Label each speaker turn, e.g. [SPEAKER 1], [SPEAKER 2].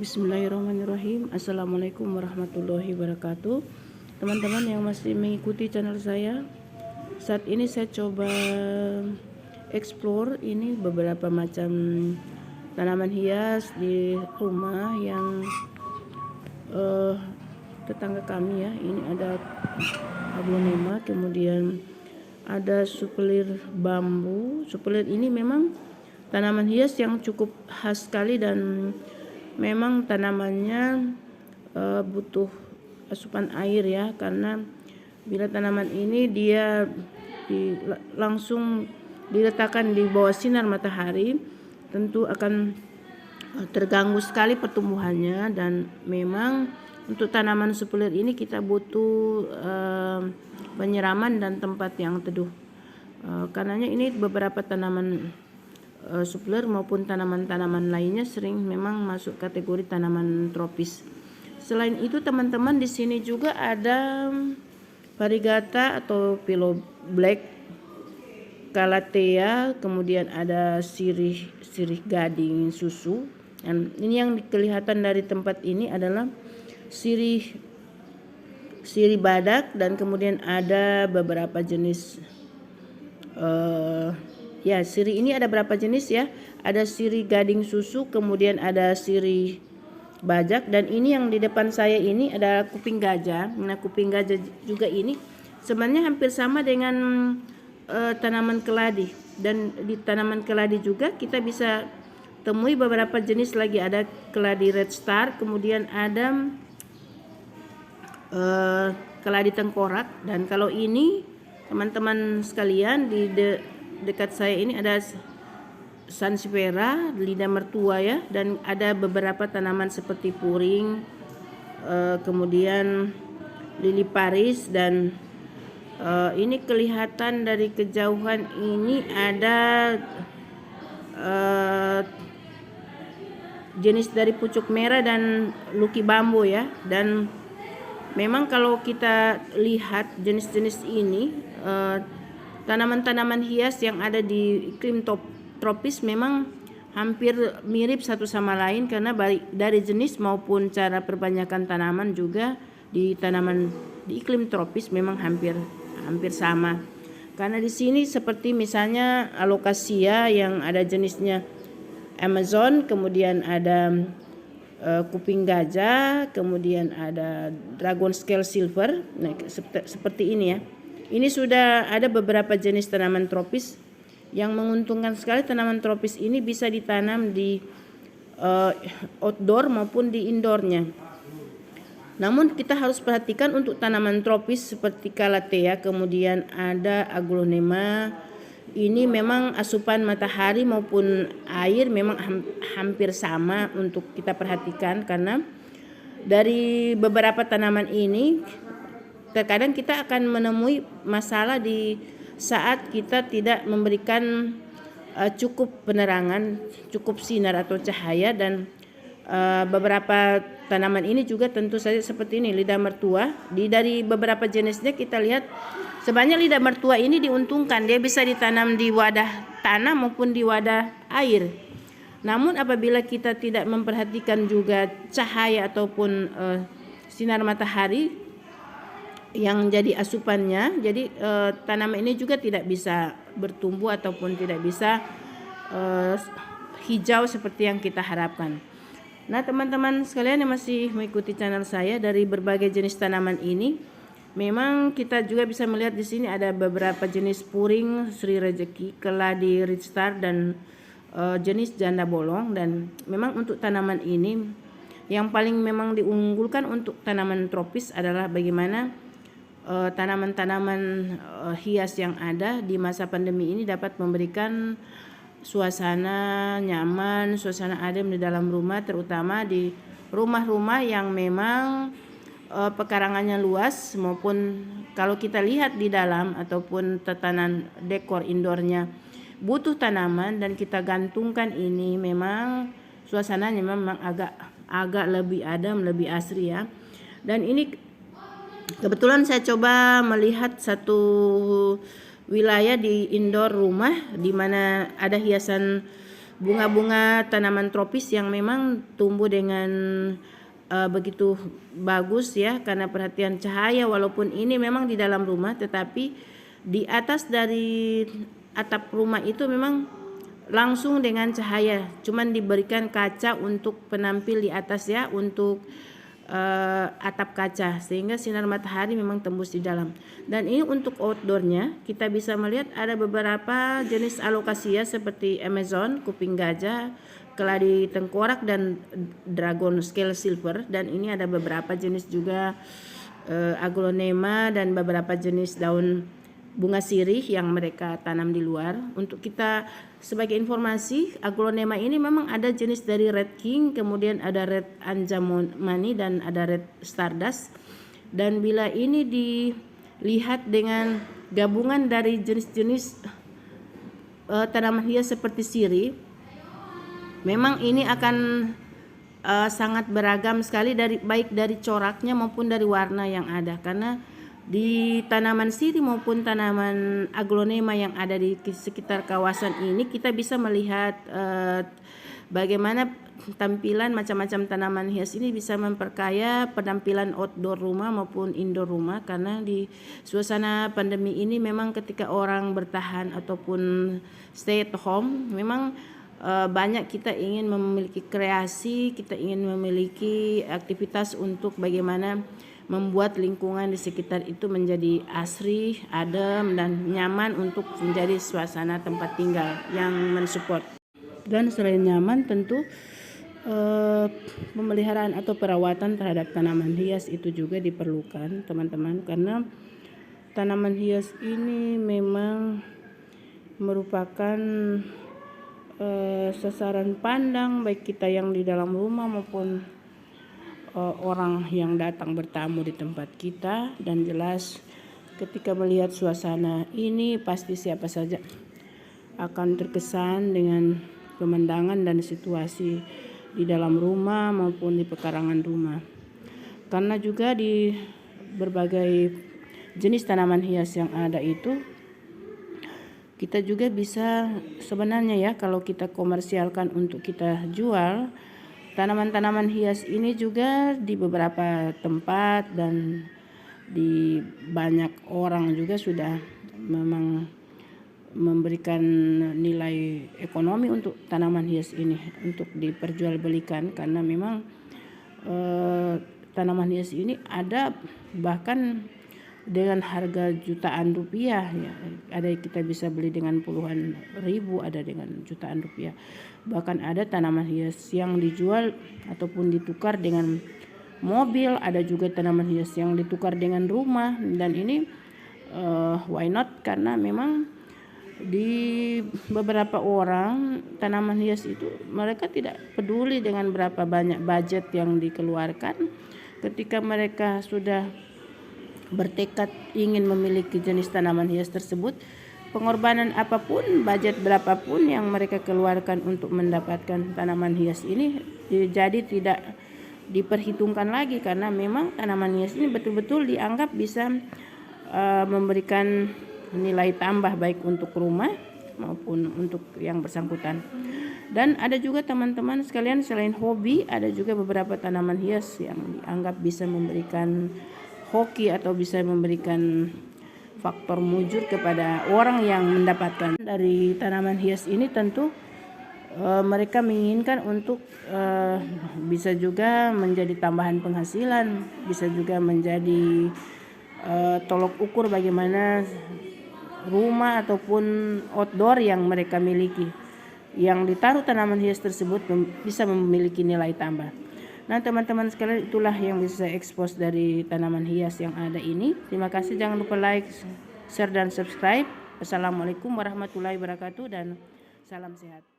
[SPEAKER 1] Bismillahirrahmanirrahim. Assalamualaikum warahmatullahi wabarakatuh. Teman-teman yang masih mengikuti channel saya, saat ini saya coba explore ini beberapa macam tanaman hias di rumah yang tetangga kami ya. Ini ada aglonema, kemudian ada supelir bambu. Supelir ini memang tanaman hias yang cukup khas sekali dan memang tanamannya butuh asupan air ya, karena bila tanaman ini dia langsung diletakkan di bawah sinar matahari tentu akan terganggu sekali pertumbuhannya. Dan memang untuk tanaman supelir ini kita butuh penyiraman dan tempat yang teduh. Karenanya ini beberapa tanaman supelir maupun tanaman-tanaman lainnya sering memang masuk kategori tanaman tropis. Selain itu teman-teman, di sini juga ada variegata atau Philo Black, Calathea, kemudian ada sirih gading susu. Dan ini yang kelihatan dari tempat ini adalah sirih badak, dan kemudian ada beberapa jenis sirih ini ada berapa jenis ya. Ada sirih gading susu, kemudian ada sirih bajak, dan ini yang di depan saya ini ada kuping gajah. Nah, kuping gajah juga ini sebenarnya hampir sama dengan tanaman keladi, dan di tanaman keladi juga kita bisa temui beberapa jenis lagi. Ada keladi red star, kemudian ada keladi tengkorak, dan kalau ini teman-teman sekalian di dekat saya ini ada sansevieria, lidah mertua ya, dan ada beberapa tanaman seperti puring, kemudian lili Paris, dan ini kelihatan dari kejauhan ini ada jenis dari pucuk merah dan luki bambu ya. Dan memang kalau kita lihat jenis-jenis ini, tanaman-tanaman hias yang ada di iklim tropis memang hampir mirip satu sama lain, karena dari jenis maupun cara perbanyakan tanaman juga di iklim tropis memang hampir sama. Karena di sini seperti misalnya alocasia yang ada jenisnya Amazon, kemudian ada kuping gajah, kemudian ada dragon scale silver. Nah, seperti ini ya. Ini sudah ada beberapa jenis tanaman tropis yang menguntungkan sekali. Tanaman tropis ini bisa ditanam di outdoor maupun di indoornya. Namun kita harus perhatikan untuk tanaman tropis seperti Calathea, kemudian ada aglonema. Ini memang asupan matahari maupun air memang hampir sama untuk kita perhatikan, karena dari beberapa tanaman ini terkadang kita akan menemui masalah di saat kita tidak memberikan cukup penerangan, cukup sinar atau cahaya. Dan beberapa tanaman ini juga tentu saja seperti ini, lidah mertua. Dari beberapa jenisnya kita lihat sebenarnya lidah mertua ini diuntungkan, dia bisa ditanam di wadah tanah maupun di wadah air. Namun apabila kita tidak memperhatikan juga cahaya ataupun sinar matahari yang jadi asupannya, jadi tanaman ini juga tidak bisa bertumbuh ataupun tidak bisa hijau seperti yang kita harapkan. Nah, teman-teman sekalian yang masih mengikuti channel saya, dari berbagai jenis tanaman ini memang kita juga bisa melihat di sini ada beberapa jenis puring, Sri Rejeki, keladi red star, dan jenis janda bolong. Dan memang untuk tanaman ini yang paling memang diunggulkan untuk tanaman tropis adalah bagaimana tanaman-tanaman hias yang ada di masa pandemi ini dapat memberikan suasana nyaman, suasana adem di dalam rumah, terutama di rumah-rumah yang memang pekarangannya luas, maupun kalau kita lihat di dalam ataupun tatanan dekor indoornya butuh tanaman dan kita gantungkan ini, memang suasananya memang agak lebih adem, lebih asri ya. Dan ini kebetulan saya coba melihat satu wilayah di indoor rumah di mana ada hiasan bunga-bunga tanaman tropis yang memang tumbuh dengan begitu bagus ya, karena perhatian cahaya. Walaupun ini memang di dalam rumah, tetapi di atas dari atap rumah itu memang langsung dengan cahaya, cuman diberikan kaca untuk penampil di atas ya, untuk atap kaca, sehingga sinar matahari memang tembus di dalam. Dan ini untuk outdoornya kita bisa melihat ada beberapa jenis alokasia seperti Amazon, kuping gajah, keladi tengkorak, dan dragon scale silver. Dan ini ada beberapa jenis juga aglonema dan beberapa jenis daun bunga sirih yang mereka tanam di luar. Untuk kita sebagai informasi, aglonema ini memang ada jenis dari red king, kemudian ada red anjamani, dan ada red stardust. Dan bila ini dilihat dengan gabungan dari jenis-jenis tanaman hias seperti sirih, memang ini akan sangat beragam sekali, baik dari coraknya maupun dari warna yang ada. Karena di tanaman sirih maupun tanaman aglonema yang ada di sekitar kawasan ini, kita bisa melihat bagaimana tampilan macam-macam tanaman hias ini bisa memperkaya penampilan outdoor rumah maupun indoor rumah. Karena di suasana pandemi ini memang ketika orang bertahan ataupun stay at home, memang banyak kita ingin memiliki kreasi, kita ingin memiliki aktivitas untuk bagaimana membuat lingkungan di sekitar itu menjadi asri, adem, dan nyaman untuk menjadi suasana tempat tinggal yang mensupport. Dan selain nyaman, tentu pemeliharaan atau perawatan terhadap tanaman hias itu juga diperlukan, teman-teman, karena tanaman hias ini memang merupakan sasaran pandang baik kita yang di dalam rumah maupun orang yang datang bertamu di tempat kita. Dan jelas ketika melihat suasana ini, pasti siapa saja akan terkesan dengan pemandangan dan situasi di dalam rumah maupun di pekarangan rumah. Karena juga di berbagai jenis tanaman hias yang ada itu, kita juga bisa sebenarnya ya, kalau kita komersialkan untuk kita jual, tanaman-tanaman hias ini juga di beberapa tempat dan di banyak orang juga sudah memang memberikan nilai ekonomi untuk tanaman hias ini untuk diperjualbelikan. Karena memang tanaman hias ini ada bahkan dengan harga jutaan rupiah ya. Ada kita bisa beli dengan puluhan ribu, ada dengan jutaan rupiah. Bahkan ada tanaman hias yang dijual ataupun ditukar dengan mobil, ada juga tanaman hias yang ditukar dengan rumah. Dan ini why not, karena memang di beberapa orang tanaman hias itu mereka tidak peduli dengan berapa banyak budget yang dikeluarkan. Ketika mereka sudah bertekad ingin memiliki jenis tanaman hias tersebut, pengorbanan apapun, budget berapapun yang mereka keluarkan untuk mendapatkan tanaman hias ini jadi tidak diperhitungkan lagi. Karena memang tanaman hias ini betul-betul dianggap bisa memberikan nilai tambah baik untuk rumah maupun untuk yang bersangkutan. Dan ada juga teman-teman sekalian, selain hobi, ada juga beberapa tanaman hias yang dianggap bisa memberikan hoki atau bisa memberikan faktor mujur kepada orang yang mendapatkan dari tanaman hias ini. Tentu mereka menginginkan untuk bisa juga menjadi tambahan penghasilan, bisa juga menjadi tolok ukur bagaimana rumah ataupun outdoor yang mereka miliki, yang ditaruh tanaman hias tersebut bisa memiliki nilai tambah. Nah teman-teman sekalian, itulah yang bisa saya expose dari tanaman hias yang ada ini. Terima kasih, jangan lupa like, share, dan subscribe. Assalamualaikum warahmatullahi wabarakatuh, dan salam sehat.